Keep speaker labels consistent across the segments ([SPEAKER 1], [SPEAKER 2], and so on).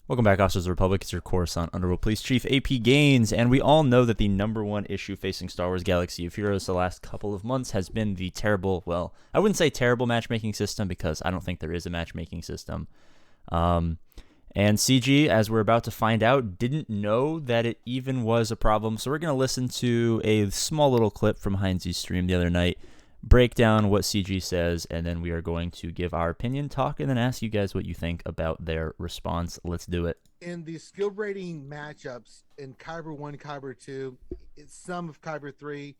[SPEAKER 1] Welcome back, Officers of the Republic. It's your Coruscant Underworld Police Chief, APGAINS, and we all know that the number one issue facing Star Wars Galaxy of Heroes the last couple of months has been the terrible, well, I wouldn't say terrible matchmaking system because I don't think there is a matchmaking system. And CG, as we're about to find out, didn't know that it even was a problem. So we're going to listen to a small little clip from Heinz's stream the other night, break down what CG says, and then we are going to give our opinion, talk, and then ask you guys what you think about their response. Let's do it.
[SPEAKER 2] In the skill rating matchups in Kyber 1, Kyber 2, some of Kyber 3,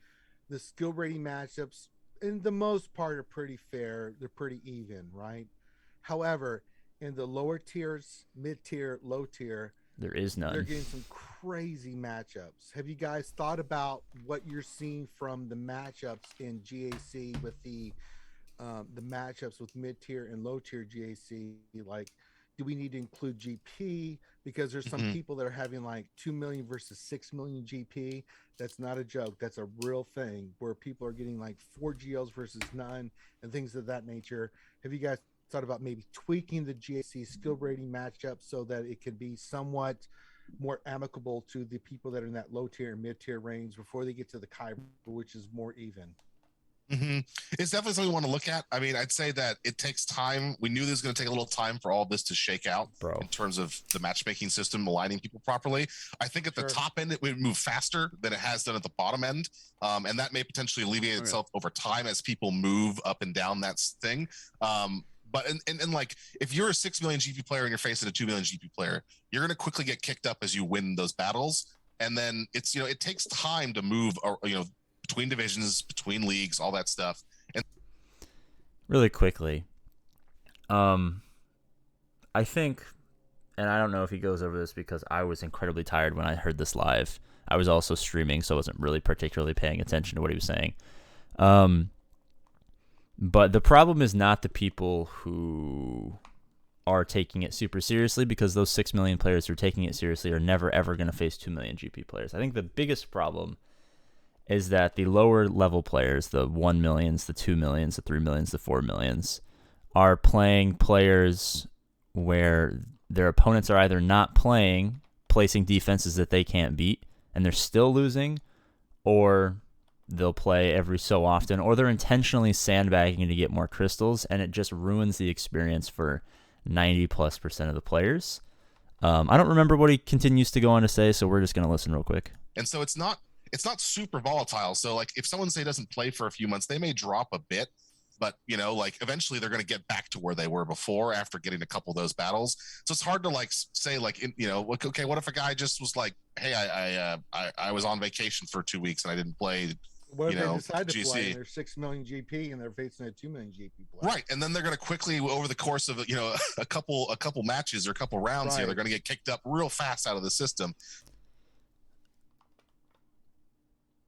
[SPEAKER 2] the skill rating matchups, in the most part, are pretty fair. They're pretty even, right? However, in the lower tiers, mid-tier, low tier,
[SPEAKER 1] there is none.
[SPEAKER 2] They're getting some crazy matchups. Have you guys thought about what you're seeing from the matchups in GAC with the matchups with mid-tier and low-tier GAC? Like, do we need to include GP? Because there's some people that are having like 2 million versus 6 million GP. That's not a joke. That's a real thing where people are getting like 4 GLs versus none and things of that nature. Have you guys thought about maybe tweaking the GAC skill rating matchup so that it could be somewhat more amicable to the people that are in that low tier and mid tier range before they get to the Kyber, which is more even?
[SPEAKER 3] It's definitely something we want to look at. I mean, I'd say that it takes time. We knew this was going to take a little time for all this to shake out in terms of the matchmaking system aligning people properly. I think at the top end, it would move faster than it has done at the bottom end. And that may potentially alleviate itself over time as people move up and down that thing. But and like, if you're a 6 million GP player and you're facing a 2 million GP player, you're going to quickly get kicked up as you win those battles. And then it's, it takes time to move, between divisions, between leagues, all that stuff. And
[SPEAKER 1] really quickly, I think, and I don't know if he goes over this because I was incredibly tired when I heard this live. I was also streaming, so I wasn't really particularly paying attention to what he was saying. But the problem is not the people who are taking it super seriously, because those 6 million players who are taking it seriously are never, ever going to face 2 million GP players. I think the biggest problem is that the lower level players, the 1 millions, the 2 millions, the 3 millions, the 4 millions, are playing players where their opponents are either not playing, placing defenses that they can't beat, and they're still losing, or they'll play every so often, or they're intentionally sandbagging to get more crystals, and it just ruins the experience for 90+% of the players. I don't remember what he continues to go on to say, so we're just going to listen real quick.
[SPEAKER 3] And so it's not super volatile. So like, if someone say doesn't play for a few months, they may drop a bit, but like eventually they're going to get back to where they were before after getting a couple of those battles. So it's hard to like say like, okay, what if a guy just was like, hey, I was on vacation for 2 weeks and I didn't play.
[SPEAKER 2] What if they decide to play and they're 6 million GP and they're facing a 2 million GP player?
[SPEAKER 3] Right, and then they're going to quickly, over the course of a couple matches or a couple rounds here, they're going to get kicked up real fast out of the system.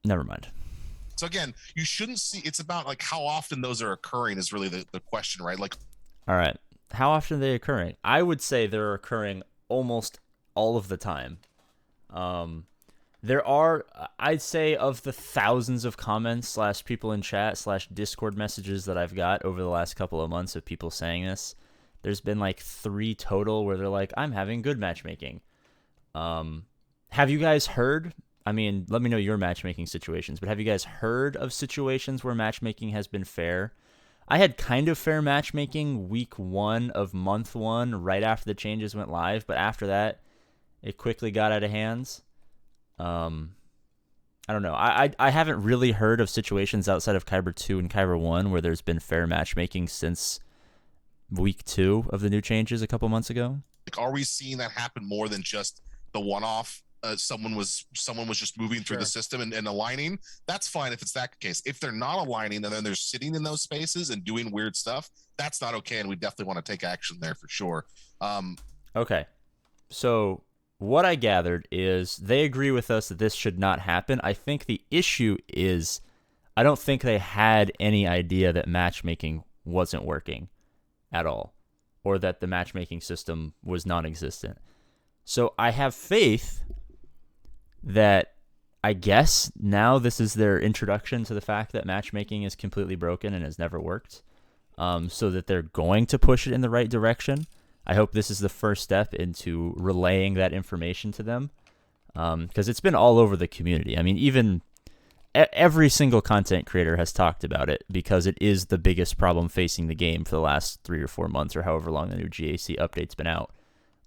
[SPEAKER 1] Never mind.
[SPEAKER 3] So again, you shouldn't see. It's about like how often those are occurring is really the question, right? Like,
[SPEAKER 1] all right, how often are they occurring? I would say they're occurring almost all of the time. There are, I'd say, of the thousands of comments / people in chat / Discord messages that I've got over the last couple of months of people saying this, there's been like 3 total where they're like, I'm having good matchmaking. Have you guys heard? I mean, let me know your matchmaking situations, but have you guys heard of situations where matchmaking has been fair? I had kind of fair matchmaking week 1 of month 1 right after the changes went live, but after that, it quickly got out of hands. I don't know. I haven't really heard of situations outside of Kyber 2 and Kyber 1 where there's been fair matchmaking since week 2 of the new changes a couple months ago.
[SPEAKER 3] Like, are we seeing that happen more than just the one-off? Someone was just moving through the system and aligning. That's fine if it's that case. If they're not aligning and then they're sitting in those spaces and doing weird stuff, that's not okay, and we definitely want to take action there for sure.
[SPEAKER 1] Okay, so what I gathered is they agree with us that this should not happen. I think the issue is I don't think they had any idea that matchmaking wasn't working at all, or that the matchmaking system was non-existent. So I have faith that, I guess now this is their introduction to the fact that matchmaking is completely broken and has never worked, so that they're going to push it in the right direction. I hope this is the first step into relaying that information to them, because it's been all over the community. I mean, even every single content creator has talked about it because it is the biggest problem facing the game for the last 3 or 4 months or however long the new GAC update's been out.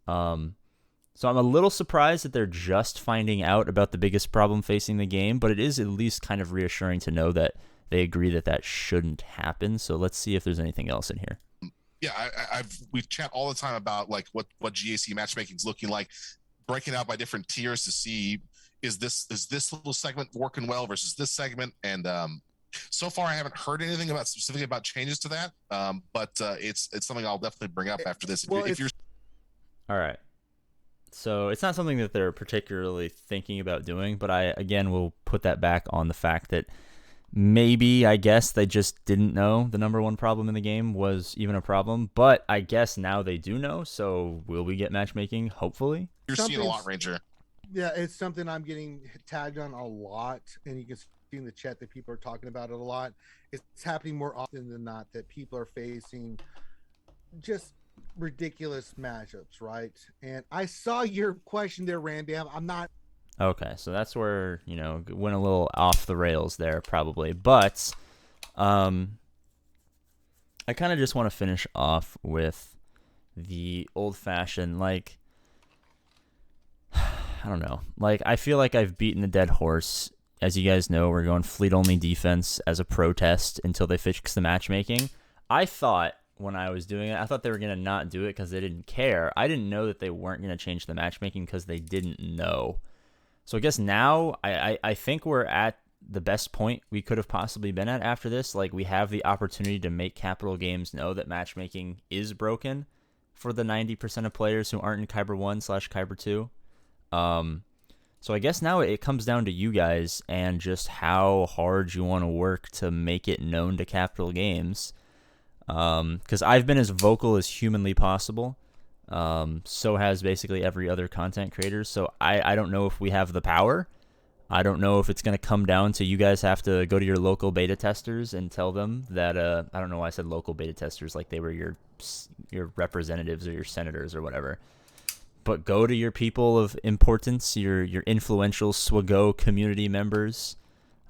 [SPEAKER 1] So I'm a little surprised that they're just finding out about the biggest problem facing the game, but it is at least kind of reassuring to know that they agree that that shouldn't happen. So let's see if there's anything else in here.
[SPEAKER 3] Yeah, we chat all the time about like what GAC matchmaking is looking like, breaking out by different tiers to see is this little segment working well versus this segment, and so far I haven't heard anything specifically about changes to that, but it's something I'll definitely bring up after this.
[SPEAKER 2] Well,
[SPEAKER 3] if you're
[SPEAKER 1] all right, so it's not something that they're particularly thinking about doing, but I again will put that back on the fact that maybe, I guess, they just didn't know the number one problem in the game was even a problem, but I guess now they do know. So will we get matchmaking? Hopefully.
[SPEAKER 3] You're seeing a lot, Ranger.
[SPEAKER 2] Yeah, it's something I'm getting tagged on a lot, and you can see in the chat that people are talking about it a lot. It's happening more often than not that people are facing just ridiculous matchups, right? And I saw your question there, Randam. I'm not.
[SPEAKER 1] Okay, so that's where, went a little off the rails there probably. But I kind of just want to finish off with the old-fashioned, like, I don't know. Like, I feel like I've beaten a dead horse. As you guys know, we're going fleet-only defense as a protest until they fix the matchmaking. I thought when I was doing it, I thought they were going to not do it because they didn't care. I didn't know that they weren't going to change the matchmaking because they didn't know. So I guess now I think we're at the best point we could have possibly been at after this. Like, we have the opportunity to make Capital Games know that matchmaking is broken for the 90% of players who aren't in Kyber 1/Kyber 2. So I guess now it comes down to you guys and just how hard you want to work to make it known to Capital Games. Because I've been as vocal as humanly possible. So has basically every other content creator. So I don't know if we have the power. I don't know if it's going to come down to you guys have to go to your local beta testers and tell them that, I don't know why I said local beta testers, like they were your representatives or your senators or whatever. But go to your people of importance, your influential Swago community members,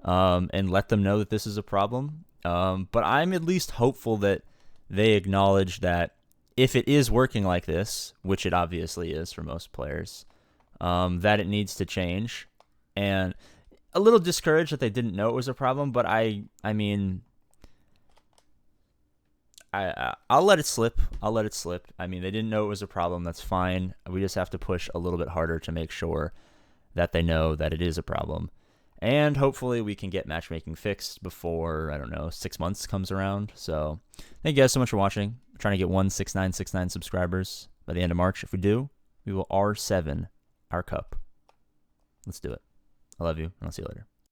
[SPEAKER 1] and let them know that this is a problem. But I'm at least hopeful that they acknowledge that if it is working like this, which it obviously is for most players, that it needs to change. And a little discouraged that they didn't know it was a problem, but I mean, I'll let it slip. I'll let it slip. I mean, they didn't know it was a problem. That's fine. We just have to push a little bit harder to make sure that they know that it is a problem. And hopefully we can get matchmaking fixed before, 6 months comes around. So thank you guys so much for watching. We're trying to get 16969 subscribers by the end of March. If we do, we will R7 our cup. Let's do it. I love you, and I'll see you later.